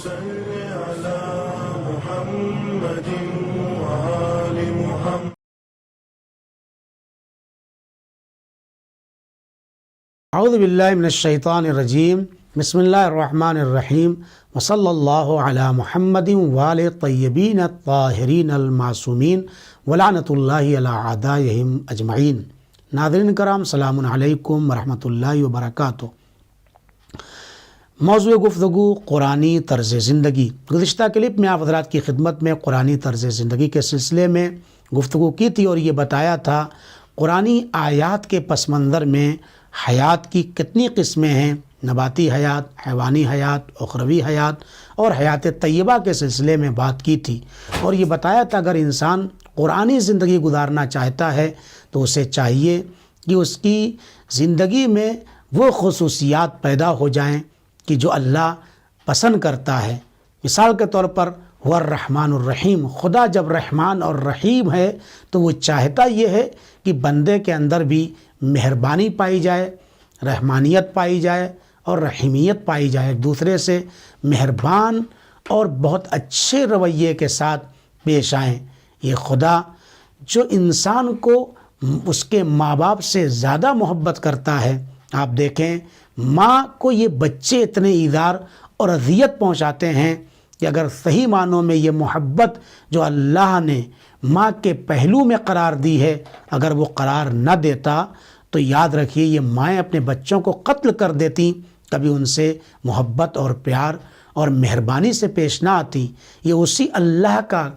صل على محمد وآل محمد. اعوذ باللہ من الشیطان الرجیم. بسم اللہ الرحمن الرحیم. وصلی اللہ علی محمد وآل الطیبین الطاہرین المعصومین ولعنۃ اللہ علی اعدائہم اجمعین. ناظرین کرام، سلام علیکم ورحمۃ اللہ وبرکاتہ. موضوع گفتگو قرآنی طرز زندگی. گزشتہ کلپ میں آپ حضرات کی خدمت میں قرآنی طرز زندگی کے سلسلے میں گفتگو کی تھی اور یہ بتایا تھا قرآنی آیات کے پس منظر میں حیات کی کتنی قسمیں ہیں: نباتی حیات، حیوانی حیات، اخروی حیات اور حیات طیبہ کے سلسلے میں بات کی تھی. اور یہ بتایا تھا اگر انسان قرآنی زندگی گزارنا چاہتا ہے تو اسے چاہیے کہ اس کی زندگی میں وہ خصوصیات پیدا ہو جائیں کہ جو اللہ پسند کرتا ہے. مثال کے طور پر وہ الرحمن الرحیم. خدا جب رحمان اور رحیم ہے تو وہ چاہتا یہ ہے کہ بندے کے اندر بھی مہربانی پائی جائے، رحمانیت پائی جائے اور رحیمیت پائی جائے، ایک دوسرے سے مہربان اور بہت اچھے رویے کے ساتھ پیش آئیں. یہ خدا جو انسان کو اس کے ماں باپ سے زیادہ محبت کرتا ہے. آپ دیکھیں ماں کو یہ بچے اتنے ایذار اور اذیت پہنچاتے ہیں کہ اگر صحیح معنوں میں یہ محبت جو اللہ نے ماں کے پہلو میں قرار دی ہے اگر وہ قرار نہ دیتا تو یاد رکھیے یہ مائیں اپنے بچوں کو قتل کر دیتی، کبھی ان سے محبت اور پیار اور مہربانی سے پیش نہ آتی. یہ اسی اللہ کا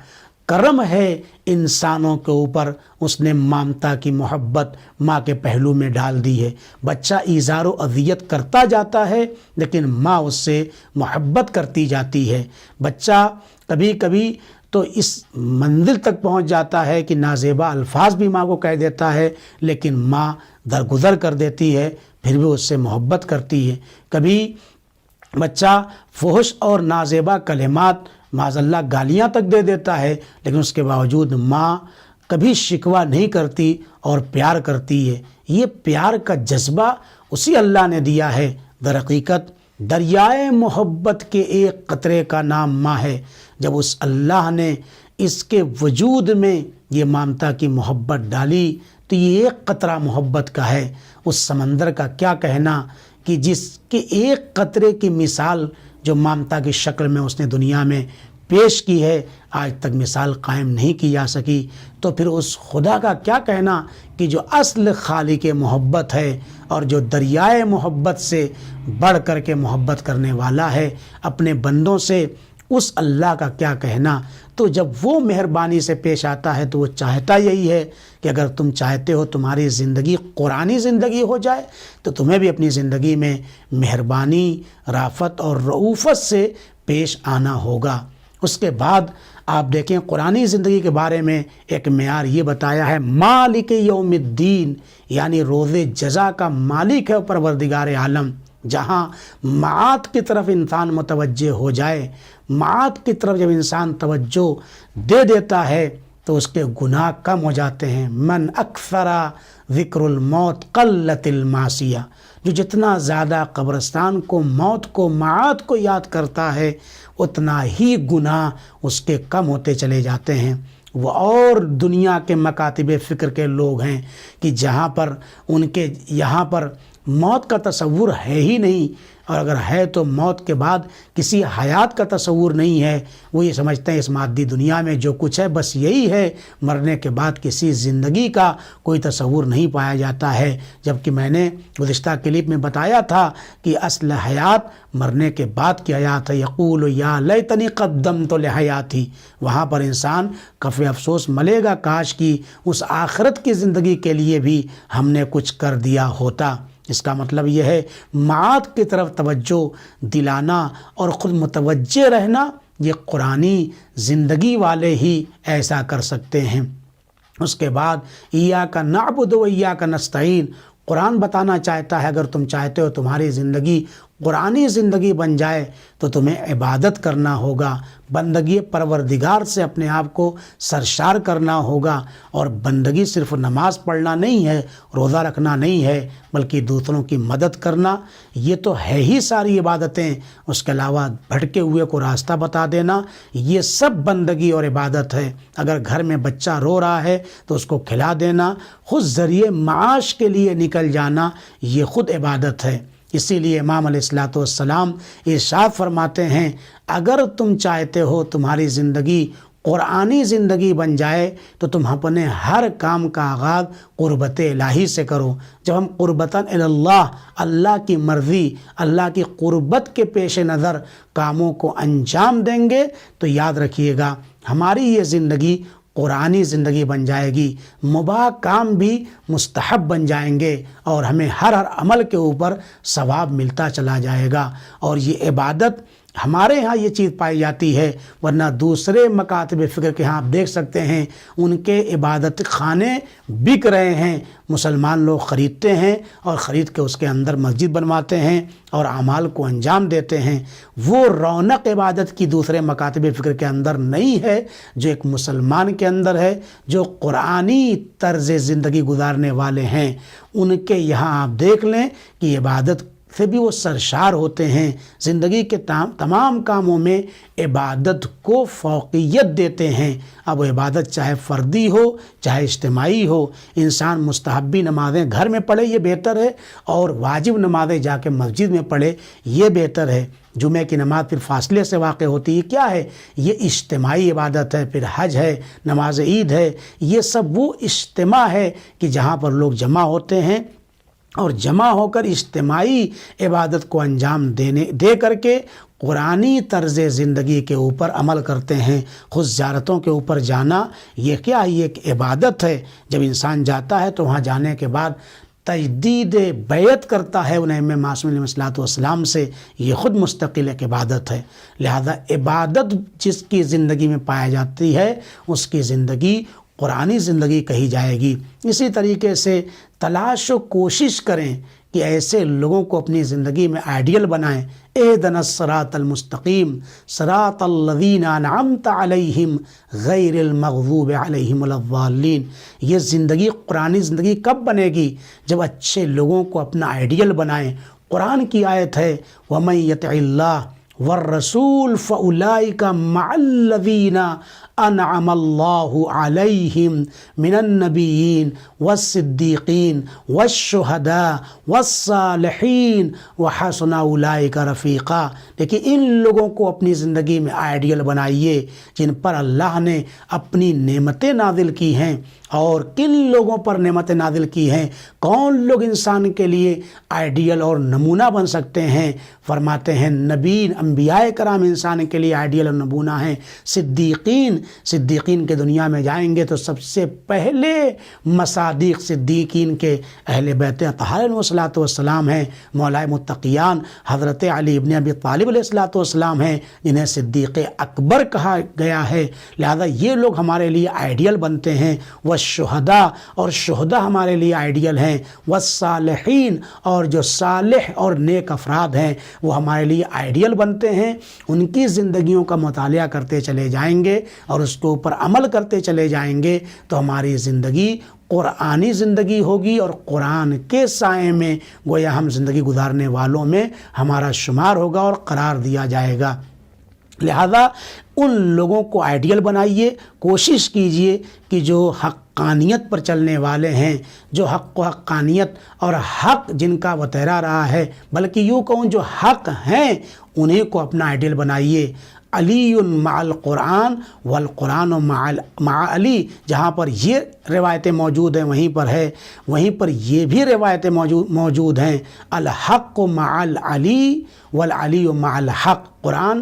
کرم ہے انسانوں کے اوپر، اس نے ممتا کی محبت ماں کے پہلو میں ڈال دی ہے. بچہ ایذار و اذیت کرتا جاتا ہے لیکن ماں اس سے محبت کرتی جاتی ہے. بچہ کبھی کبھی تو اس منزل تک پہنچ جاتا ہے کہ نازیبا الفاظ بھی ماں کو کہہ دیتا ہے لیکن ماں درگزر کر دیتی ہے، پھر بھی اس سے محبت کرتی ہے. کبھی بچہ فحش اور نازیبا کلمات معاذ اللہ گالیاں تک دے دیتا ہے لیکن اس کے باوجود ماں کبھی شکوہ نہیں کرتی اور پیار کرتی ہے. یہ پیار کا جذبہ اسی اللہ نے دیا ہے. در حقیقت دریائے محبت کے ایک قطرے کا نام ماں ہے. جب اس اللہ نے اس کے وجود میں یہ ممتا کی محبت ڈالی تو یہ ایک قطرہ محبت کا ہے. اس سمندر کا کیا کہنا کہ جس کے ایک قطرے کی مثال جو ممتا کی شکل میں اس نے دنیا میں پیش کی ہے آج تک مثال قائم نہیں کی جا سکی. تو پھر اس خدا کا کیا کہنا کہ جو اصل خالق محبت ہے اور جو دریائے محبت سے بڑھ کر کے محبت کرنے والا ہے اپنے بندوں سے، اس اللہ کا کیا کہنا. تو جب وہ مہربانی سے پیش آتا ہے تو وہ چاہتا یہی ہے کہ اگر تم چاہتے ہو تمہاری زندگی قرآنی زندگی ہو جائے تو تمہیں بھی اپنی زندگی میں مہربانی، رافت اور رعوفت سے پیش آنا ہوگا. اس کے بعد آپ دیکھیں قرآنی زندگی کے بارے میں ایک معیار یہ بتایا ہے مالک یوم الدین، یعنی روز جزا کا مالک ہے پروردگار عالم. جہاں معاد کی طرف انسان متوجہ ہو جائے، معاد کی طرف جب انسان توجہ دے دیتا ہے تو اس کے گناہ کم ہو جاتے ہیں. من اکثر ذکر الموت قلت المعصیہ. جو جتنا زیادہ قبرستان کو، موت کو، معاد کو یاد کرتا ہے اتنا ہی گناہ اس کے کم ہوتے چلے جاتے ہیں. وہ اور دنیا کے مکاتب فکر کے لوگ ہیں کہ جہاں پر ان کے یہاں پر موت کا تصور ہے ہی نہیں، اور اگر ہے تو موت کے بعد کسی حیات کا تصور نہیں ہے. وہ یہ سمجھتے ہیں اس مادی دنیا میں جو کچھ ہے بس یہی ہے، مرنے کے بعد کسی زندگی کا کوئی تصور نہیں پایا جاتا ہے. جبکہ میں نے گزشتہ کلپ میں بتایا تھا کہ اصل حیات مرنے کے بعد کی حیات ہے. یقول یا لیتنی قدمت لحیاتی. وہاں پر انسان کف افسوس ملے گا کاش کی اس آخرت کی زندگی کے لیے بھی ہم نے کچھ کر دیا ہوتا. اس کا مطلب یہ ہے معاد کی طرف توجہ دلانا اور خود متوجہ رہنا یہ قرآنی زندگی والے ہی ایسا کر سکتے ہیں. اس کے بعد ایاک نعبد و ایاک نستعین. قرآن بتانا چاہتا ہے اگر تم چاہتے ہو تمہاری زندگی قرآنی زندگی بن جائے تو تمہیں عبادت کرنا ہوگا، بندگی پروردگار سے اپنے آپ کو سرشار کرنا ہوگا، اور بندگی صرف نماز پڑھنا نہیں ہے، روزہ رکھنا نہیں ہے، بلکہ دوسروں کی مدد کرنا، یہ تو ہے ہی ساری عبادتیں۔ اس کے علاوہ بھٹکے ہوئے کو راستہ بتا دینا، یہ سب بندگی اور عبادت ہے۔ اگر گھر میں بچہ رو رہا ہے تو اس کو کھلا دینا، خود ذریعے معاش کے لیے نکل جانا، یہ خود عبادت ہے۔ اسی لیے امام علیہ الصلوۃ والسلام ارشاد فرماتے ہیں، اگر تم چاہتے ہو تمہاری زندگی قرآنی زندگی بن جائے تو تم اپنے ہر کام کا آغاز قربت الہی سے کرو۔ جب ہم قربتاً اللہ، اللہ کی مرضی، اللہ کی قربت کے پیش نظر کاموں کو انجام دیں گے تو یاد رکھیے گا ہماری یہ زندگی قرآنی زندگی بن جائے گی، مباح کام بھی مستحب بن جائیں گے، اور ہمیں ہر عمل کے اوپر ثواب ملتا چلا جائے گا۔ اور یہ عبادت ہمارے ہاں یہ چیز پائی جاتی ہے، ورنہ دوسرے مکاتب فکر کے ہاں آپ دیکھ سکتے ہیں ان کے عبادت خانے بک رہے ہیں، مسلمان لوگ خریدتے ہیں اور خرید کے اس کے اندر مسجد بنواتے ہیں اور اعمال کو انجام دیتے ہیں۔ وہ رونق عبادت کی دوسرے مکاتب فکر کے اندر نہیں ہے جو ایک مسلمان کے اندر ہے، جو قرآنی طرز زندگی گزارنے والے ہیں۔ ان کے یہاں آپ دیکھ لیں کہ عبادت سے بھی وہ سرشار ہوتے ہیں، زندگی کے تمام کاموں میں عبادت کو فوقیت دیتے ہیں۔ اب وہ عبادت چاہے فردی ہو چاہے اجتماعی ہو، انسان مستحبی نمازیں گھر میں پڑھے یہ بہتر ہے، اور واجب نمازیں جا کے مسجد میں پڑھے یہ بہتر ہے۔ جمعہ کی نماز پھر فاصلے سے واقع ہوتی ہے، کیا ہے؟ یہ اجتماعی عبادت ہے۔ پھر حج ہے، نماز عید ہے، یہ سب وہ اجتماع ہے کہ جہاں پر لوگ جمع ہوتے ہیں اور جمع ہو کر اجتماعی عبادت کو انجام دے کر کے قرآنی طرز زندگی کے اوپر عمل کرتے ہیں۔ خود زیارتوں کے اوپر جانا یہ کیا ہے؟ یہ ایک عبادت ہے۔ جب انسان جاتا ہے تو وہاں جانے کے بعد تجدید بیعت کرتا ہے انہیں میں معصوم علیہ الصلوۃ والسلام سے، یہ خود مستقل ایک عبادت ہے۔ لہذا عبادت جس کی زندگی میں پائی جاتی ہے اس کی زندگی قرآنی زندگی کہی جائے گی۔ اسی طریقے سے تلاش و کوشش کریں کہ ایسے لوگوں کو اپنی زندگی میں آئیڈیل بنائیں۔ اہدنا الصراط المستقیم صراط الذین انعمت علیہم غیر المغضوب علیہم ولا الضالین۔ یہ زندگی قرآنی زندگی کب بنے گی؟ جب اچھے لوگوں کو اپنا آئیڈیل بنائیں۔ قرآن کی آیت ہے وَمَن یطع اللہ والرسول فَأُولَئِکَ مَعَ الَّذِینَ انعم اللہ علیہم من النبیین والصدیقین والشہداء والصالحین وحسن اولئک رفیقا۔ لیکن ان لوگوں کو اپنی زندگی میں آئیڈیل بنائیے جن پر اللہ نے اپنی نعمتیں نازل کی ہیں۔ اور کن لوگوں پر نعمتیں نازل کی ہیں؟ کون لوگ انسان کے لیے آئیڈیل اور نمونہ بن سکتے ہیں؟ فرماتے ہیں نبیین، انبیاء کرام انسان کے لیے آئیڈیل اور نمونہ ہیں۔ صدیقین کے دنیا میں جائیں گے تو سب سے پہلے مصادیق صدیقین کے اہل بیت اطہار علیہ الصلوۃ والسلام ہیں، مولائے متقیان حضرت علی ابن ابی طالب علیہ الصلوۃ والسلام ہیں، جنہیں صدیق اکبر کہا گیا ہے۔ لہذا یہ لوگ ہمارے لیے آئیڈیل بنتے ہیں۔ والشہداء، اور شہداء ہمارے لیے آئیڈیل ہیں۔ والصالحین، اور جو صالح اور نیک افراد ہیں وہ ہمارے لیے آئیڈیل بنتے ہیں۔ ان کی زندگیوں کا مطالعہ کرتے چلے جائیں گے اور اس کے اوپر عمل کرتے چلے جائیں گے تو ہماری زندگی قرآنی زندگی ہوگی، اور قرآن کے سائے میں گویا ہم زندگی گزارنے والوں میں ہمارا شمار ہوگا اور قرار دیا جائے گا۔ لہذا ان لوگوں کو آئیڈیل بنائیے، کوشش کیجئے کہ جو حقانیت پر چلنے والے ہیں، جو حق و حقانیت اور حق جن کا وتیرا رہا ہے، بلکہ یوں کہوں جو حق ہیں انہیں کو اپنا آئیڈیل بنائیے۔ علی مع القرآن والقرآن مع علی، جہاں پر یہ روایتیں موجود ہیں وہیں پر یہ بھی روایتیں موجود ہیں۔ الحق مع العلی والعلی مع الحق، قرآن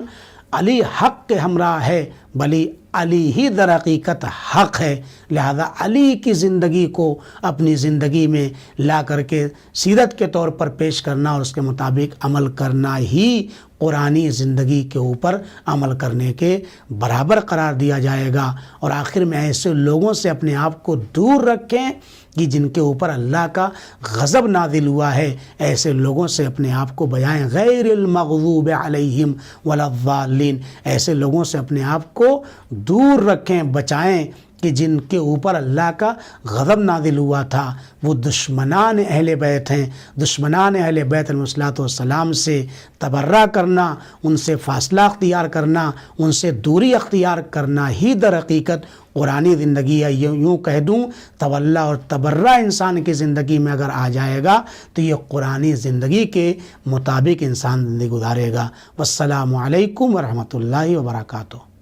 علی حق کے ہمراہ ہے بلی علی ہی در حقیقت حق ہے۔ لہذا علی کی زندگی کو اپنی زندگی میں لا کر کے سیرت کے طور پر پیش کرنا اور اس کے مطابق عمل کرنا ہی قرآنی زندگی کے اوپر عمل کرنے کے برابر قرار دیا جائے گا۔ اور آخر میں ایسے لوگوں سے اپنے آپ کو دور رکھیں کہ جن کے اوپر اللہ کا غضب نازل ہوا ہے، ایسے لوگوں سے اپنے آپ کو بچائیں، غیر المغضوب علیہم ولا الضالین، ایسے لوگوں سے اپنے آپ کو دور رکھیں، بچائیں کہ جن کے اوپر اللہ کا غضب نازل ہوا تھا، وہ دشمنان اہل بیت ہیں۔ دشمنان اہل بیت علیہ الصلوۃ والسلام سے تبرہ کرنا، ان سے فاصلہ اختیار کرنا، ان سے دوری اختیار کرنا ہی در حقیقت قرآنی زندگی ہے۔ یوں کہہ دوں تولا اور تبرہ انسان کی زندگی میں اگر آ جائے گا تو یہ قرآنی زندگی کے مطابق انسان زندگی گزارے گا۔ والسلام علیکم ورحمۃ اللہ وبرکاتہ۔